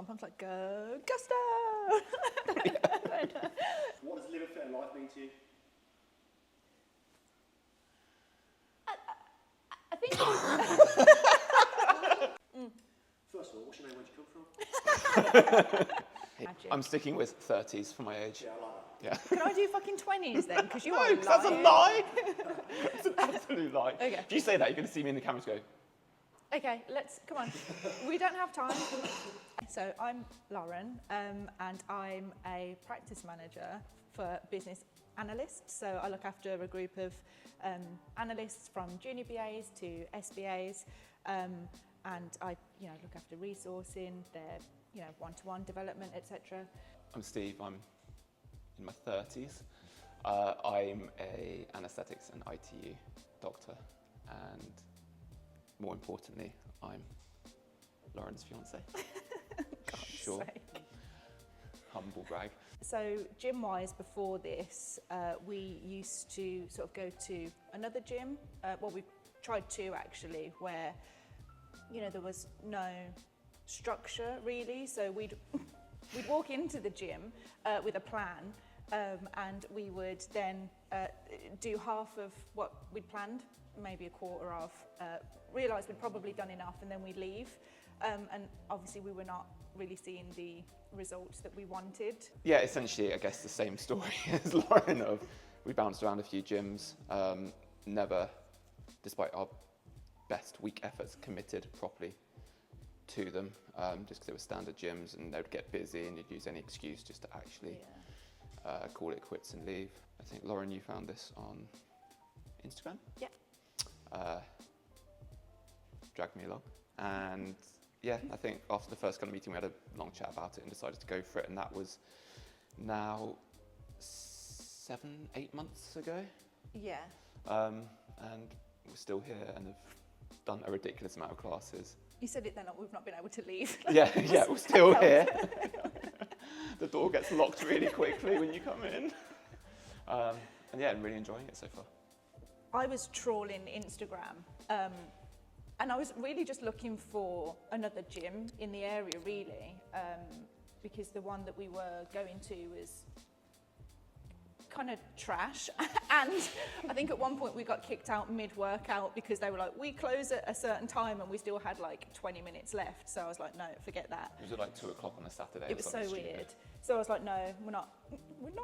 pump. I was like, go, Gusto! What does live a fit life mean to you? I think... First of all, what's your name? Where'd you come from? I'm sticking with 30s for my age. Yeah, I like that. Yeah. Can I do fucking 20s then? Because you No, are 'cause that's a lying. lie. It's an absolute lie. Okay. If you say that, you're going to see me in the cameras go, Okay, come on. We don't have time. So I'm Lauren, and I'm a practice manager for business analysts. So I look after a group of analysts from junior BAs to SBAs, and I, look after resourcing, their, one-to-one development, etc. I'm Steve, I'm in my 30s. I'm a anaesthetics and ITU doctor, and more importantly, I'm Lauren's fiance. Sure. Humble brag. So gym-wise, before this, we used to sort of go to another gym. Well, we tried two actually, where there was no structure really. So we'd walk into the gym with a plan, and we would then do half of what we'd planned, maybe a quarter of. Realised we'd probably done enough, and then we'd leave. And obviously, we were not really seeing the results that we wanted. Yeah, essentially, I guess the same story as Lauren of we bounced around a few gyms, never, despite our best week efforts, committed properly to them, just because they were standard gyms and they would get busy and you'd use any excuse just to actually call it quits and leave. I think, Lauren, you found this on Instagram? Yeah. Dragged me along. And yeah, I think after the first kind of meeting, we had a long chat about it and decided to go for it. And that was now 7-8 months ago. Yeah. And we're still here and have done a ridiculous amount of classes. You said it then, we've not been able to leave. Yeah, we're still here. The door gets locked really quickly when you come in. And yeah, I'm really enjoying it so far. I was trawling Instagram, and I was really just looking for another gym in the area, really, because the one that we were going to was kind of trash. And I think at one point we got kicked out mid-workout because they were like, we close at a certain time, and we still had like 20 minutes left. So I was like, no, forget that. It was at like 2 o'clock on a Saturday. It was so weird. So I was like, no, we're not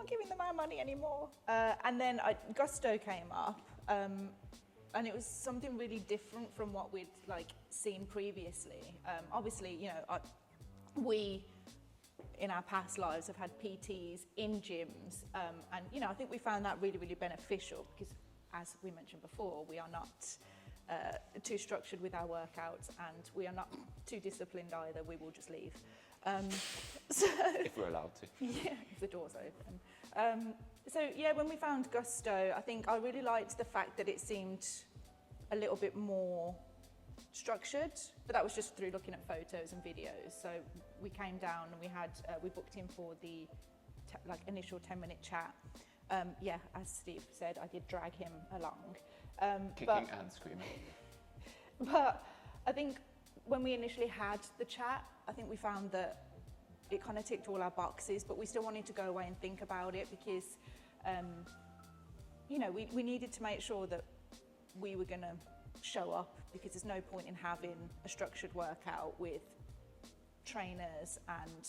giving them our money anymore. And then Gusto came up, and it was something really different from what we'd like seen previously. Obviously, we in our past lives have had PTs in gyms, and I think we found that really, really beneficial because, as we mentioned before, we are not too structured with our workouts, and we are not too disciplined either. We will just leave. So if we're allowed to. Yeah, if the door's open. So yeah, when we found Gusto, I think I really liked the fact that it seemed a little bit more structured, but that was just through looking at photos and videos. So we came down and we booked in for the initial 10-minute chat. Yeah, as Steve said, I did drag him along. Kicking and screaming. But I think when we initially had the chat, I think we found that it kind of ticked all our boxes, but we still wanted to go away and think about it because, we needed to make sure that we were going to show up, because there's no point in having a structured workout with trainers and,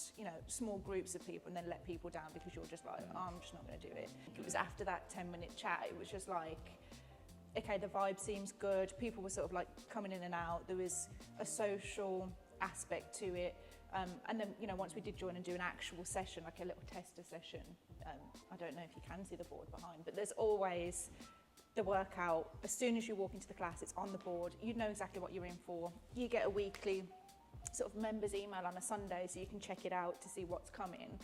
small groups of people and then let people down because you're just like, oh, I'm just not going to do it. It was after that 10-minute chat, it was just like, okay, the vibe seems good. People were sort of like coming in and out. There was a social aspect to it. And then, once we did join and do an actual session, like a little tester session, I don't know if you can see the board behind, but there's always the workout. As soon as you walk into the class, it's on the board. You know exactly what you're in for. You get a weekly sort of members email on a Sunday so you can check it out to see what's coming.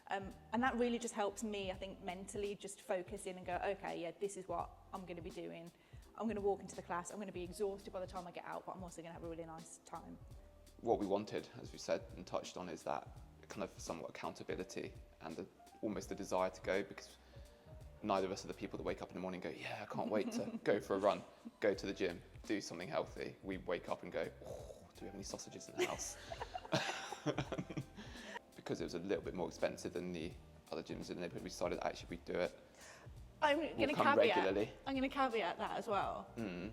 And that really just helps me, I think, mentally just focus in and go, okay, yeah, this is what I'm going to be doing. I'm going to walk into the class. I'm going to be exhausted by the time I get out, but I'm also going to have a really nice time. What we wanted, as we said and touched on, is that kind of somewhat accountability and almost the desire to go, because neither of us are the people that wake up in the morning and go, yeah, I can't wait to go for a run, go to the gym, do something healthy. We wake up and go, oh, do we have any sausages in the house? because it was a little bit more expensive than the other gyms in the neighbourhood, we decided actually we'd do it. I'm going to come regularly. I'm going to caveat that as well. Mm.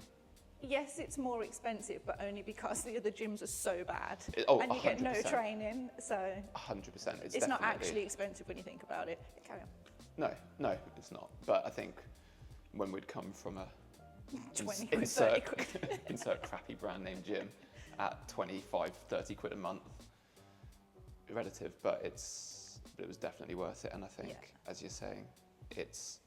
Yes, it's more expensive, but only because the other gyms are so bad, and you 100%. get no training. So 100%. it's not actually expensive when you think about it. Carry on. No, it's not. But I think when we'd come from a 20 quid, 30 quid. insert crappy brand name gym at 25, 30 quid a month, relative, but it was definitely worth it. And I think, as you're saying, it's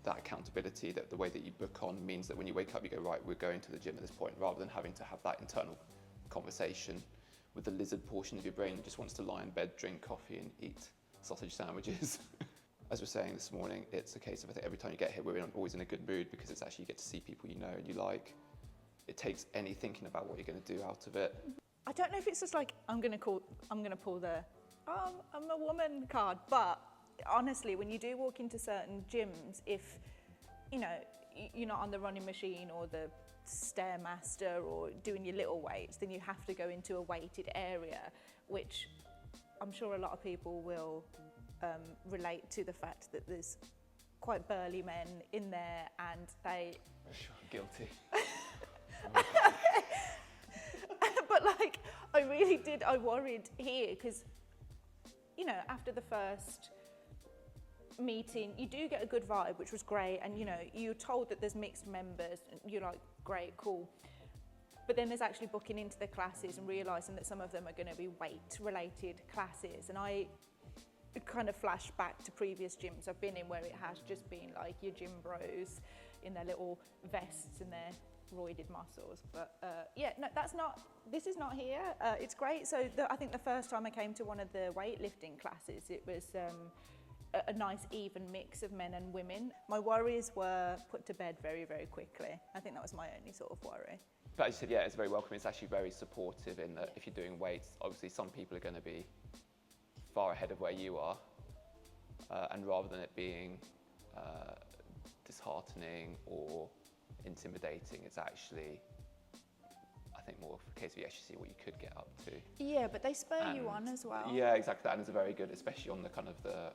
that accountability, that the way that you book on means that when you wake up, you go, right, we're going to the gym at this point, rather than having to have that internal conversation with the lizard portion of your brain that just wants to lie in bed, drink coffee and eat sausage sandwiches. As we're saying this morning, it's a case of, I think every time you get here, we're always in a good mood, because it's actually, you get to see people you know and you like. It takes any thinking about what you're going to do out of it. I don't know if it's just like, I'm going to pull the, I'm a woman card, but honestly, when you do walk into certain gyms, if, you're not on the running machine or the Stairmaster or doing your little weights, then you have to go into a weighted area, which I'm sure a lot of people will relate to the fact that there's quite burly men in there and they... Sure, guilty. But I worried here because, after the first meeting, you do get a good vibe, which was great, and you're told that there's mixed members and you're like, great, cool, but then there's actually booking into the classes and realizing that some of them are going to be weight related classes, and I kind of flash back to previous gyms I've been in where it has just been like your gym bros in their little vests and their roided muscles, but this is not here. It's great. So I think the first time I came to one of the weightlifting classes, it was a nice even mix of men and women. My worries were put to bed very, very quickly. I think that was my only sort of worry. But as you said, yeah, it's very welcoming. It's actually very supportive in that if you're doing weights, obviously some people are going to be far ahead of where you are, and rather than it being disheartening or intimidating, it's actually, I think, more of a case of you actually see what you could get up to. Yeah, but they spur you on as well. Yeah, exactly that, and it's a very good, especially on the kind of the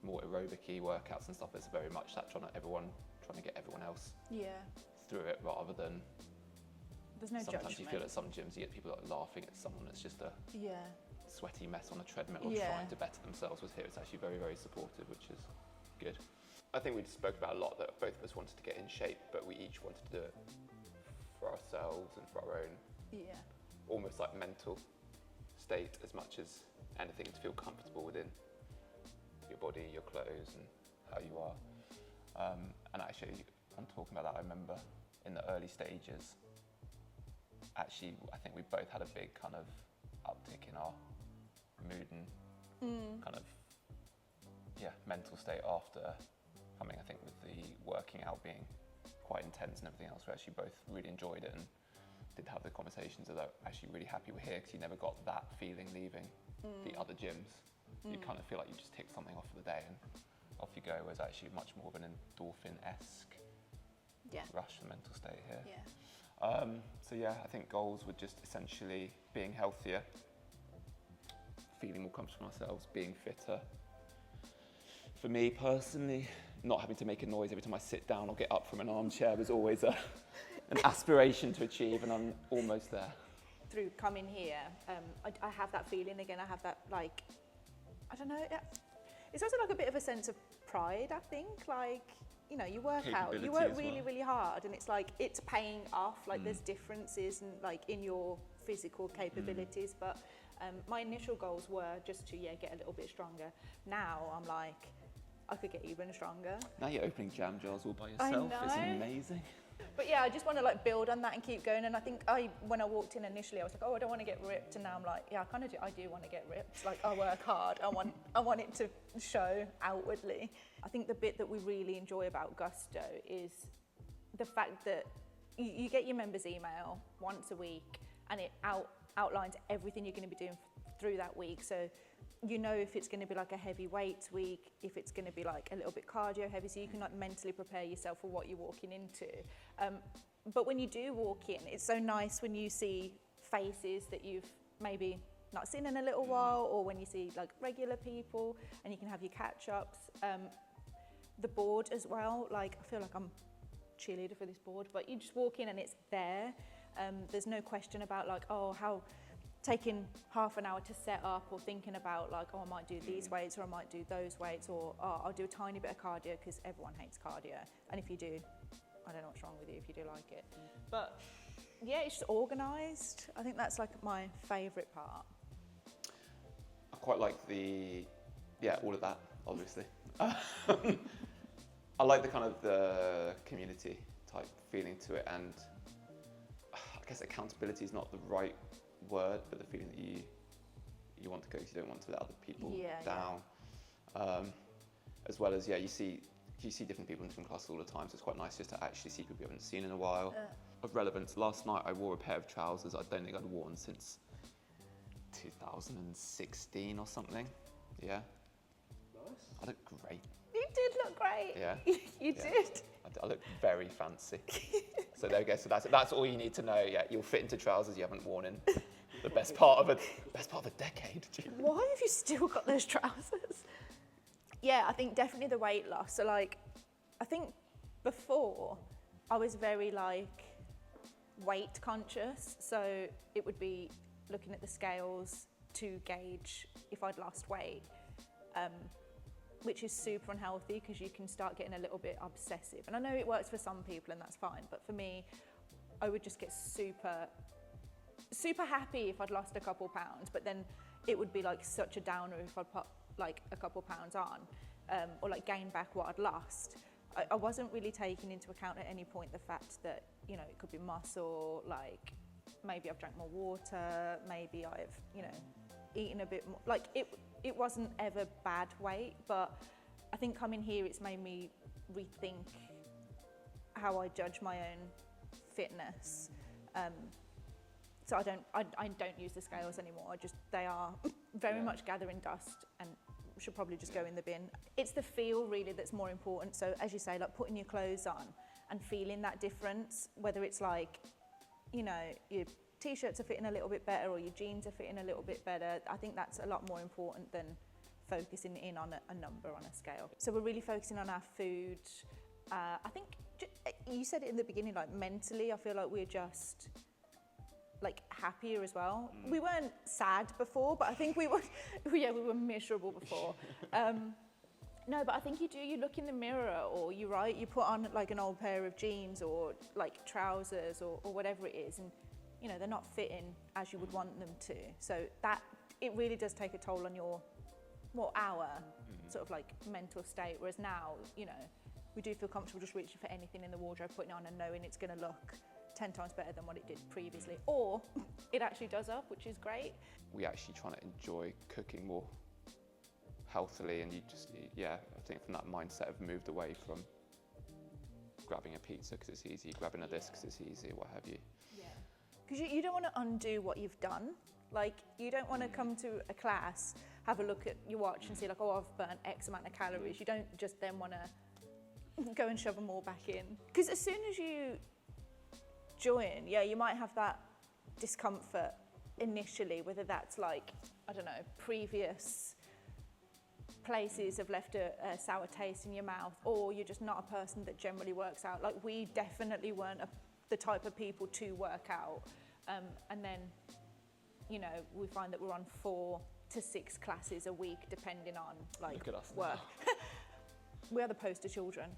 more aerobic-y workouts and stuff, it's very much that trying to get everyone else through it, rather than there's no sometimes judgment. you feel at some gyms you get people like laughing at someone that's just a sweaty mess on a treadmill or trying to better themselves. With here it's actually very, very supportive, which is good. I think we spoke about a lot that both of us wanted to get in shape, but we each wanted to do it for ourselves and for our own almost like mental state as much as anything, to feel comfortable within your body, your clothes and how you are. And actually, I'm talking about that, I remember in the early stages, actually I think we both had a big kind of uptick in our mood and kind of mental state after coming, I think with the working out being quite intense and everything else. We actually both really enjoyed it and did have the conversations that actually really happy we're here, because you never got that feeling leaving the other gyms. You kind of feel like you just tick something off for the day and off you go, whereas actually much more of an endorphin-esque rush for mental state here. So I think goals were just essentially being healthier, feeling more comfortable in ourselves, being fitter. For me personally, not having to make a noise every time I sit down or get up from an armchair was always an aspiration to achieve, and I'm almost there. Through coming here, I have that feeling again. I have that, like, I don't know, it's also like a bit of a sense of pride, I think. Like, you work out, you work really, really hard, and it's like, it's paying off. Like, there's differences in your physical capabilities, but my initial goals were just to get a little bit stronger. Now I'm like, I could get even stronger. Now you're opening jam jars all by yourself. It's amazing. But I just want to build on that and keep going. And I think when I walked in initially, I was like, oh, I don't want to get ripped. And now I'm like, I do want to get ripped. Like, I work hard. I want it to show outwardly. I think the bit that we really enjoy about Gusto is the fact that you get your members' email once a week, and it outlines everything you're going to be doing through that week. So if it's going to be like a heavy weights week, if it's going to be like a little bit cardio heavy, so you can mentally prepare yourself for what you're walking into. But when you do walk in, it's so nice when you see faces that you've maybe not seen in a little while, or when you see like regular people and you can have your catch-ups. The board as well, like I feel like I'm cheerleader for this board, but you just walk in and it's there. There's no question about like, oh, how taking half an hour to set up, or thinking about like, oh, I might do these weights or I might do those weights, or oh, I'll do a tiny bit of cardio, because everyone hates cardio. And if you do, I don't know what's wrong with you if you do like it. But yeah, it's just organised. I think that's like my favourite part. I quite like all of that, obviously. I like the kind of the community type feeling to it, and I guess accountability is not the right word, but the feeling that you want to go, because you don't want to let other people down. As well as you see different people in different classes all the time, so it's quite nice just to actually see people you haven't seen in a while. Of relevance, last night I wore a pair of trousers I don't think I'd worn since 2016 or something. Yeah. Nice. I look great. You did look great. Yeah. You did. I look very fancy. So there we go. So that's all you need to know. Yeah, you'll fit into trousers you haven't worn in the best part of a decade. Why have you still got those trousers? Yeah, I think definitely the weight loss. So like, I think before I was very like weight conscious. So it would be looking at the scales to gauge if I'd lost weight. Which is super unhealthy, because you can start getting a little bit obsessive. And I know it works for some people and that's fine, but for me, I would just get super happy if I'd lost a couple pounds, but then it would be like such a downer if I'd put like a couple pounds on, or like gain back what I'd lost. I wasn't really taking into account at any point the fact that, you know, it could be muscle, like maybe I've drank more water, maybe I've, you know, eaten a bit more. Like it wasn't ever bad weight, but I think coming here, it's made me rethink how I judge my own fitness. So I don't use the scales anymore. They are very much gathering dust and should probably just go in the bin. It's the feel really that's more important. So as you say, like putting your clothes on and feeling that difference, whether it's like, you know, your t-shirts are fitting a little bit better or your jeans are fitting a little bit better. I think that's a lot more important than focusing in on a number on a scale. So we're really focusing on our food. I think you said it in the beginning, like mentally, I feel like we're just like happier as well. We weren't sad before, but I think we were miserable before. No, but I think you look in the mirror, or you put on like an old pair of jeans or like trousers or whatever it is, and you know, they're not fitting as you would want them to. So that, it really does take a toll on our sort of like mental state. Whereas now, you know, we do feel comfortable just reaching for anything in the wardrobe, putting it on and knowing it's going to look 10 times better than what it did previously. Or it actually does up, which is great. We actually trying to enjoy cooking more healthily, and I think from that mindset have moved away from grabbing a pizza because it's easy, grabbing a this because it's easy, what have you. Because you don't want to undo what you've done. Like, you don't want to come to a class, have a look at your watch and see like, oh, I've burnt X amount of calories. You don't just then want to go and shove them all back in. Because as soon as you join, you might have that discomfort initially, whether that's like, I don't know, previous places have left a sour taste in your mouth, or you're just not a person that generally works out. Like, we definitely weren't the type of people to work out. And then, you know, we find that we're on 4 to 6 classes a week, depending on like Look at us work. We are the poster children.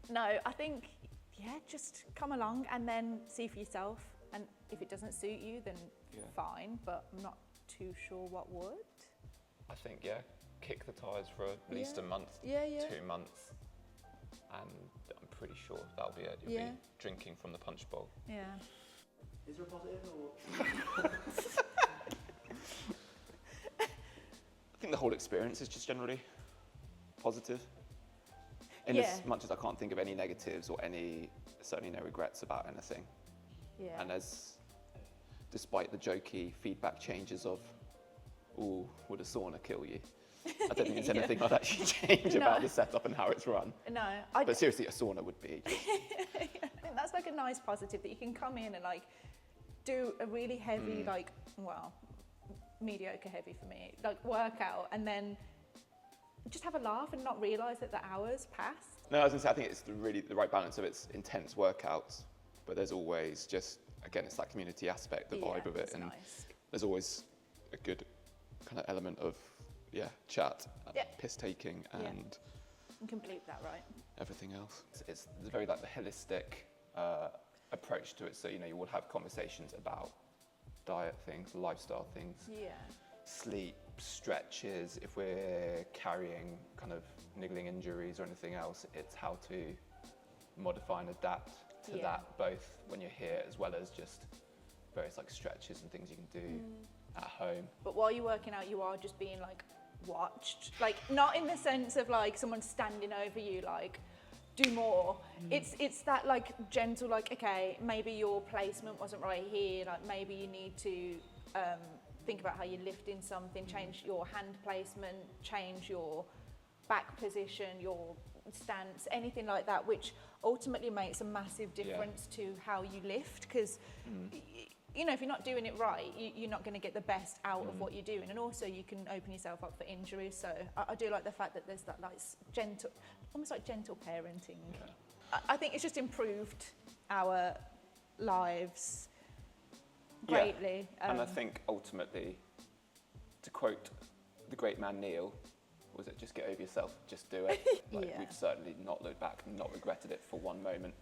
No, I think, just come along and then see for yourself. And if it doesn't suit you, then fine, but I'm not too sure what would. I think, kick the tyres for at least a month, 2 months, and I'm pretty sure that'll be it. You'll be drinking from the punch bowl. Yeah. Is there a positive or? I think the whole experience is just generally positive. In as much as I can't think of any negatives or certainly no regrets about anything. Yeah. And despite the jokey feedback changes of, ooh, would a sauna kill you? I don't think there's anything I'd actually change about the setup and how it's run. No. But seriously, a sauna would be. I think that's like a nice positive, that you can come in and like, do a really heavy, like, well, mediocre heavy for me, like workout, and then just have a laugh and not realise that the hours pass. No, I was gonna say, I think it's really the right balance of its intense workouts, but there's always just, again, it's that community aspect, the vibe of it, it's and nice. there's always a good kind of element of, chat, Yeah. piss taking, Yeah. and You can believe that, right? everything else. It's very like the holistic approach to it. So, you will have conversations about diet things, lifestyle things, Yeah. sleep, stretches. If we're carrying kind of niggling injuries or anything else, it's how to modify and adapt to Yeah. that, both when you're here as well as just various like stretches and things you can do at home. But while you're working out, you are just being like watched, like not in the sense of like someone standing over you, like do more. It's that like gentle, like, okay, maybe your placement wasn't right here, like maybe you need to think about how you're lifting something, change your hand placement, change your back position, your stance, anything like that, which ultimately makes a massive difference to how you lift, because if you're not doing it right, you're not going to get the best out of what you're doing, and also you can open yourself up for injuries. So I do like the fact that there's that like gentle, almost like gentle parenting. I think it's just improved our lives greatly. And I think ultimately, to quote the great man Neil, was it just get over yourself, just do it? Yeah. We've certainly not looked back and not regretted it for one moment.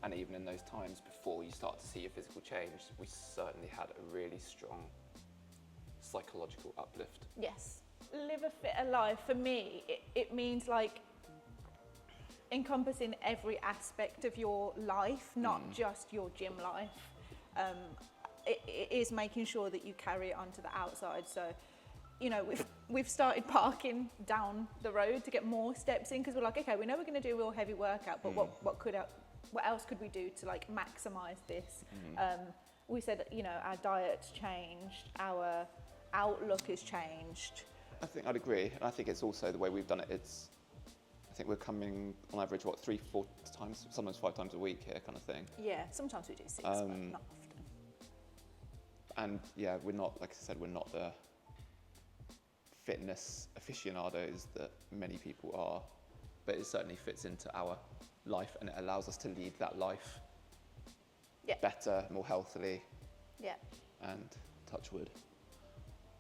And even in those times before you start to see your physical change, we certainly had a really strong psychological uplift. Yes, live a fitter life. For me, it means like encompassing every aspect of your life, not just your gym life. It is making sure that you carry it onto the outside. So, we've started parking down the road to get more steps in, because we're like, okay, we know we're going to do a real heavy workout, but what else could we do to like maximize this? We said, our diet's changed, our outlook has changed. I think I'd agree, and I think it's also the way we've done it. I think we're coming on average 3-4 times, sometimes 5 times a week here, kind of thing. Yeah, sometimes we do 6, but not often. And we're not, like I said, we're not the fitness aficionados that many people are, but it certainly fits into our life, and it allows us to lead that life better, more healthily, and touch wood,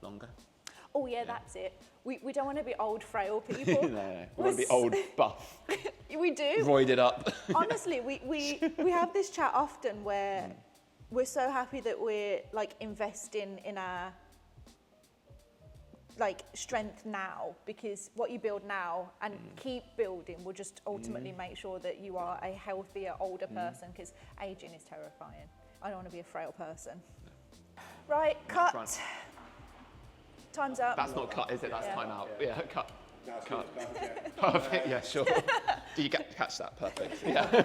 longer. Oh yeah, that's it. We don't want to be old, frail people. No. We want to be old, buff, We do. roided up. Honestly, we have this chat often where we're so happy that we're like investing in our like strength now, because what you build now and keep building will just ultimately make sure that you are a healthier, older person, because aging is terrifying. I don't want to be a frail person. Right, cut. Front. Time's up. That's not cut, is it? That's time out. Yeah, cut. That's Cut. good. Perfect. Yeah, sure. Do you catch that? Perfect. Yeah.